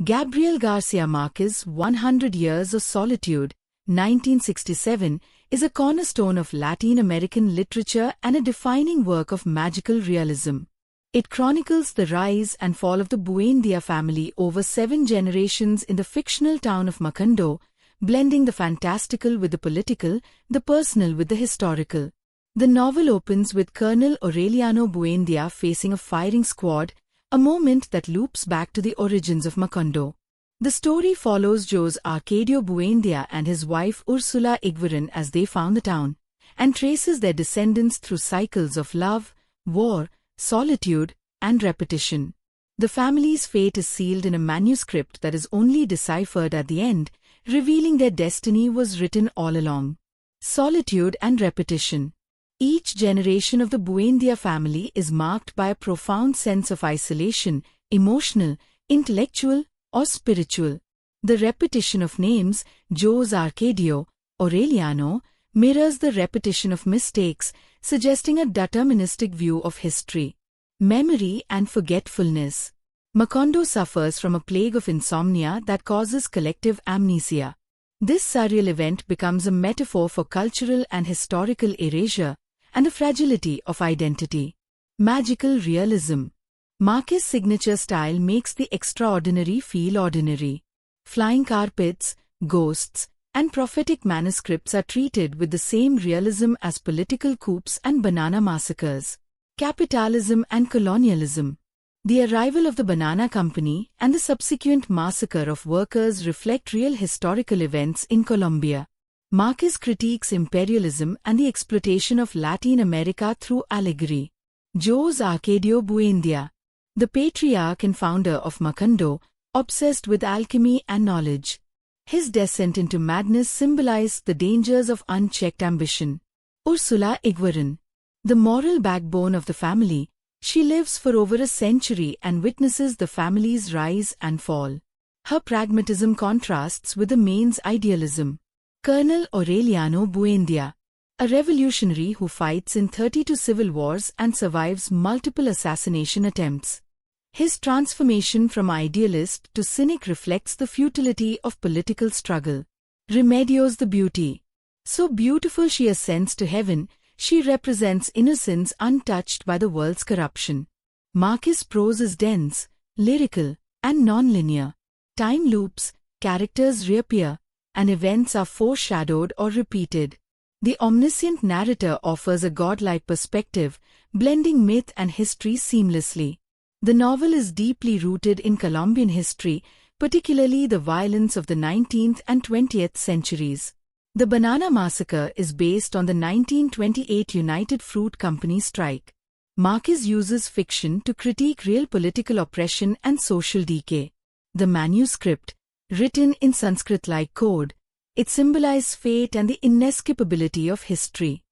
Gabriel García Márquez' 100 Years of Solitude, 1967, is a cornerstone of Latin American literature and a defining work of magical realism. It chronicles the rise and fall of the Buendía family over 7 generations in the fictional town of Macondo, blending the fantastical with the political, the personal with the historical. The novel opens with Colonel Aureliano Buendía facing a firing squad, a moment that loops back to the origins of Macondo. The story follows Jose Arcadio Buendía and his wife Ursula Iguerin as they found the town, and traces their descendants through cycles of love, war, solitude, and repetition. The family's fate is sealed in a manuscript that is only deciphered at the end, revealing their destiny was written all along. Solitude and repetition. Each generation of the Buendía family is marked by a profound sense of isolation, emotional, intellectual, or spiritual. The repetition of names, Jose Arcadio, Aureliano, mirrors the repetition of mistakes, suggesting a deterministic view of history. Memory and forgetfulness. Macondo suffers from a plague of insomnia that causes collective amnesia. This surreal event becomes a metaphor for cultural and historical erasure, and the fragility of identity. Magical realism. Marquez's signature style makes the extraordinary feel ordinary. Flying carpets, ghosts, and prophetic manuscripts are treated with the same realism as political coups and banana massacres. Capitalism and colonialism. The arrival of the Banana Company and the subsequent massacre of workers reflect real historical events in Colombia. Marquez critiques imperialism and the exploitation of Latin America through allegory. Jose Arcadio Buendía, the patriarch and founder of Macondo, obsessed with alchemy and knowledge. His descent into madness symbolized the dangers of unchecked ambition. Ursula Iguerin, the moral backbone of the family, she lives for over a century and witnesses the family's rise and fall. Her pragmatism contrasts with the main's idealism. Colonel Aureliano Buendía, a revolutionary who fights in 32 civil wars and survives multiple assassination attempts. His transformation from idealist to cynic reflects the futility of political struggle. Remedios the beauty. So beautiful she ascends to heaven, she represents innocence untouched by the world's corruption. Marquez's prose is dense, lyrical, and non-linear. Time loops, characters reappear, and events are foreshadowed or repeated. The omniscient narrator offers a godlike perspective, blending myth and history seamlessly. The novel is deeply rooted in Colombian history, particularly the violence of the 19th and 20th centuries. The Banana Massacre is based on the 1928 United Fruit Company strike. Marquez uses fiction to critique real political oppression and social decay. The manuscript, written in Sanskrit-like code, it symbolizes fate and the inescapability of history.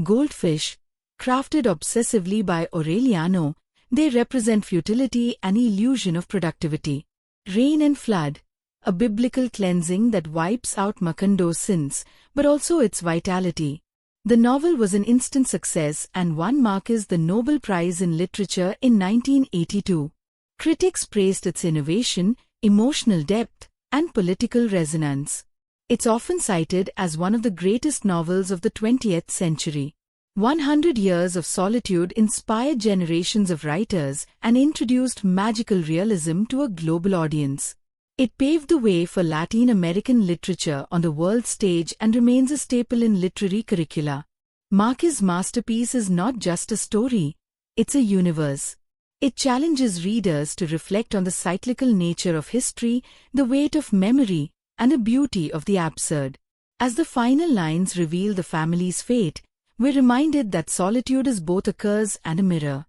Goldfish, crafted obsessively by Aureliano, they represent futility and illusion of productivity. Rain and flood, a biblical cleansing that wipes out Macondo's sins, but also its vitality. The novel was an instant success and won Marquez the Nobel Prize in Literature in 1982. Critics praised its innovation, emotional depth, and political resonance. It's often cited as one of the greatest novels of the 20th century. 100 Years of Solitude inspired generations of writers and introduced magical realism to a global audience. It paved the way for Latin American literature on the world stage and remains a staple in literary curricula. Marquez's masterpiece is not just a story, it's a universe. It challenges readers to reflect on the cyclical nature of history, the weight of memory, and the beauty of the absurd. As the final lines reveal the family's fate, we're reminded that solitude is both a curse and a mirror.